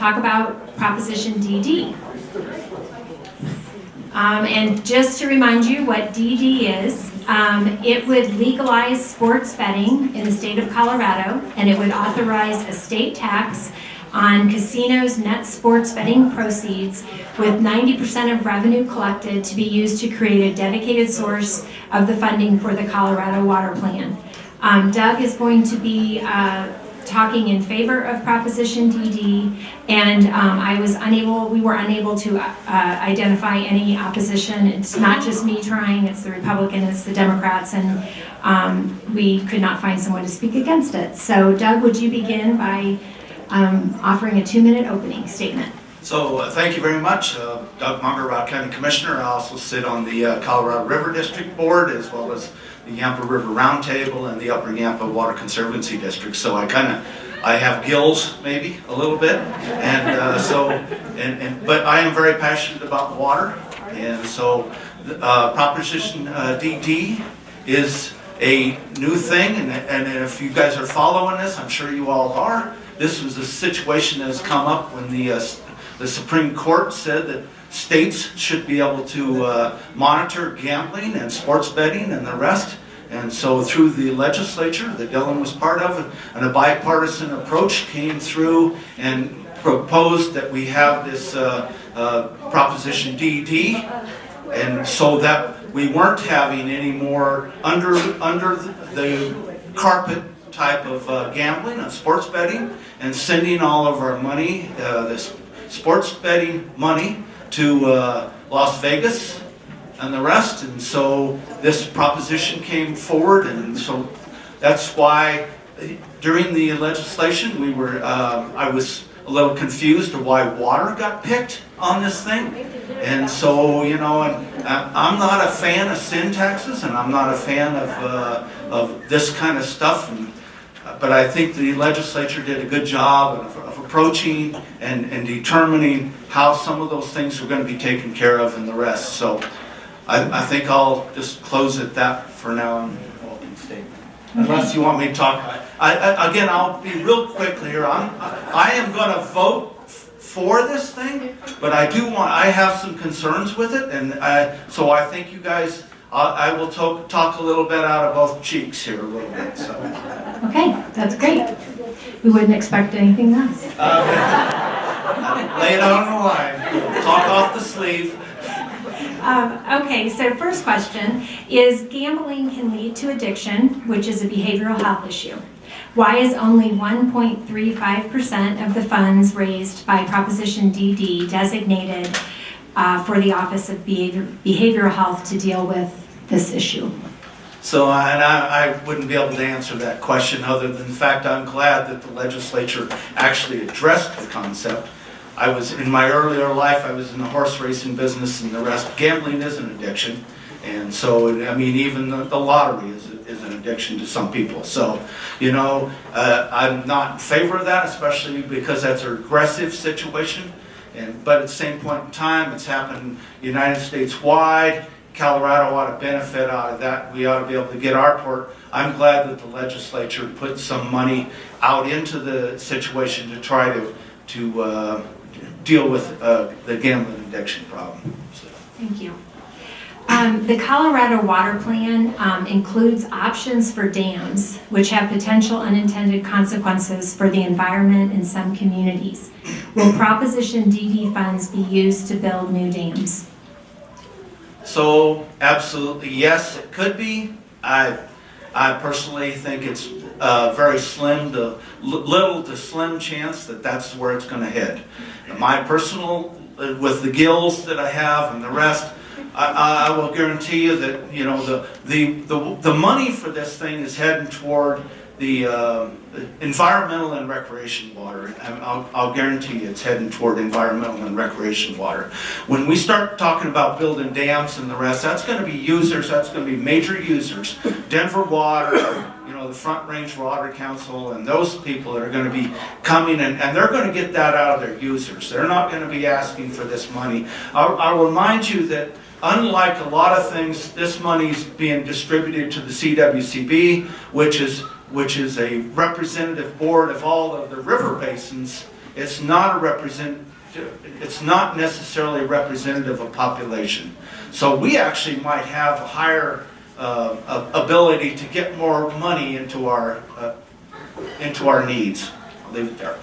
talk about Proposition DD. And just to remind you what DD is, it would legalize sports betting in the state of Colorado, and it would authorize a state tax on casinos' net sports betting proceeds, with 90% of revenue collected to be used to create a dedicated source of the funding for the Colorado Water Plan. Doug is going to be talking in favor of Proposition DD, and we were unable to identify any opposition. It's not just me trying, it's the Republicans, it's the Democrats, and we could not find someone to speak against it. So Doug, would you begin by offering a 2-minute opening statement? So thank you very much. Doug Munger, Rock County Commissioner. I also sit on the Colorado River District Board, as well as the Yampa River Roundtable and the Upper Yampa Water Conservancy District. So I have gills maybe a little bit, but I am very passionate about water, and so Proposition DD is a new thing, and if you guys are following this, I'm sure you all are. This was a situation that has come up when the Supreme Court said that states should be able to monitor gambling and sports betting and the rest. And so through the legislature that Dylan was part of, and a bipartisan approach came through and proposed that we have this Proposition DD, and so that we weren't having any more under the carpet type of gambling and sports betting, and sending all of our money, this sports betting money, to Las Vegas and the rest. And so this proposition came forward, and so that's why during the legislation I was a little confused of why water got picked on this thing. And so, and I'm not a fan of sin taxes, and I'm not a fan of this kind of stuff, but I think the legislature did a good job of approaching and determining how some of those things were going to be taken care of and the rest. So I think I'll just close at that for now in opening statement. Unless you want me to talk. Again, I'll be real quick here. I am going to vote for this thing, but I have some concerns with it, and so I think you guys, I will talk a little bit out of both cheeks here a little bit. So. Okay, that's great. We wouldn't expect anything less. Lay it on the line. Talk off the sleeve. Okay, so first question is, gambling can lead to addiction, which is a behavioral health issue. Why is only 1.35% of the funds raised by Proposition DD designated for the Office of Behavioral Health to deal with this issue? So, and I wouldn't be able to answer that question other than the fact I'm glad that the legislature actually addressed the concept. In my earlier life, I was in the horse racing business and the rest. Gambling is an addiction. And so, even the lottery is an addiction to some people. So, I'm not in favor of that, especially because that's a regressive situation. But at the same point in time, it's happened United States wide. Colorado ought to benefit out of that. We ought to be able to get our part. I'm glad that the legislature put some money out into the situation to try to deal with the gambling addiction problem. So. Thank you. The Colorado Water Plan includes options for dams, which have potential unintended consequences for the environment in some communities. Will Proposition DD funds be used to build new dams? So, absolutely yes, it could be. I personally think it's very little to slim chance that that's where it's going to head. My personal, with the gills that I have and the rest, I will guarantee you that the money for this thing is heading toward the environmental and recreation water. I'll guarantee you it's heading toward environmental and recreation water. When we start talking about building dams and the rest, that's going to be users, that's going to be major users. Denver Water, the Front Range Water Council, and those people that are going to be coming, and they're going to get that out of their users. They're not going to be asking for this money. I'll remind you that unlike a lot of things, this money's being distributed to the CWCB, which is a representative board of all of the river basins it's not necessarily representative of population. So we actually might have a higher ability to get more money into our needs. I'll leave it there.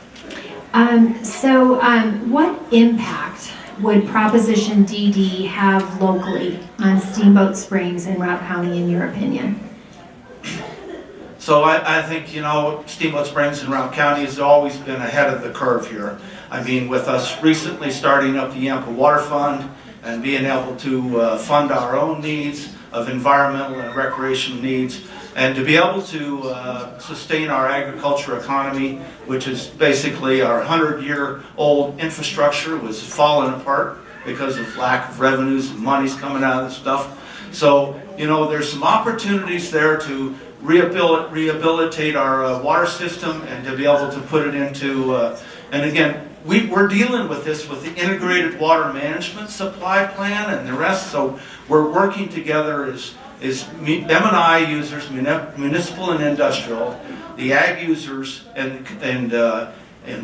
What impact would Proposition DD have locally on Steamboat Springs and Route County, in your opinion? So I think, Steamboat Springs and Route County has always been ahead of the curve here. I mean, with us recently starting up the Yampa Water Fund and being able to fund our own needs of environmental and recreational needs, and to be able to sustain our agriculture economy, which is basically our 100-year-old infrastructure was falling apart because of lack of revenues and monies coming out of this stuff. So, there's some opportunities there to rehabilitate our water system and to be able to put it into, and again, we're dealing with this with the integrated water management supply plan and the rest, so we're working together as M&I users, municipal and industrial, the ag users, and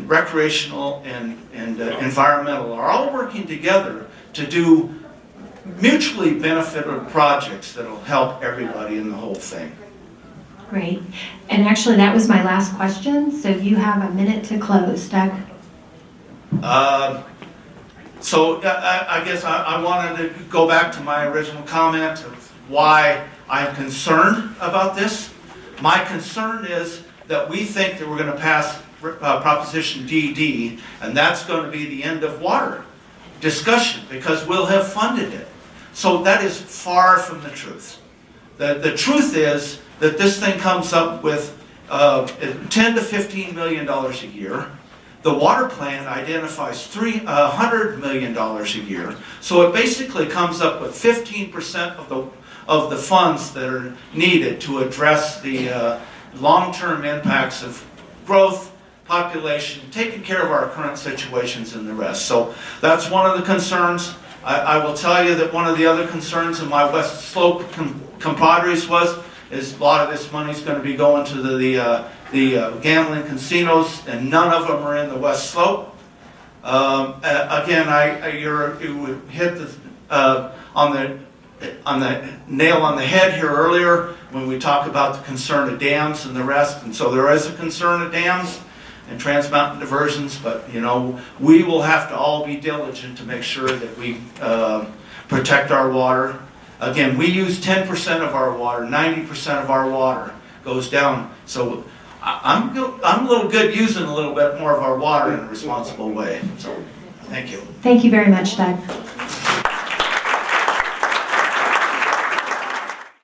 recreational and environmental are all working together to do mutually beneficial projects that will help everybody in the whole thing. Great. And actually, that was my last question, so you have a minute to close, Doug. So I guess I wanted to go back to my original comment of why I'm concerned about this. My concern is that we think that we're going to pass Proposition DD, and that's going to be the end of water discussion because we'll have funded it. So that is far from the truth. The truth is that this thing comes up with $10 to $15 million a year. The water plan identifies $100 million a year. So it basically comes up with 15% of the funds that are needed to address the long-term impacts of growth, population, taking care of our current situations and the rest. So that's one of the concerns. I will tell you that one of the other concerns in my West Slope compadres is a lot of this money is going to be going to the gambling casinos, and none of them are in the West Slope. Again, you hit on the nail on the head here earlier when we talk about the concern of dams and the rest, and so there is a concern of dams and trans-mountain diversions, but we will have to all be diligent to make sure that we protect our water. Again, we use 10% of our water, 90% of our water goes down, so I'm a little good using a little bit more of our water in a responsible way. So, thank you. Thank you very much, Doug.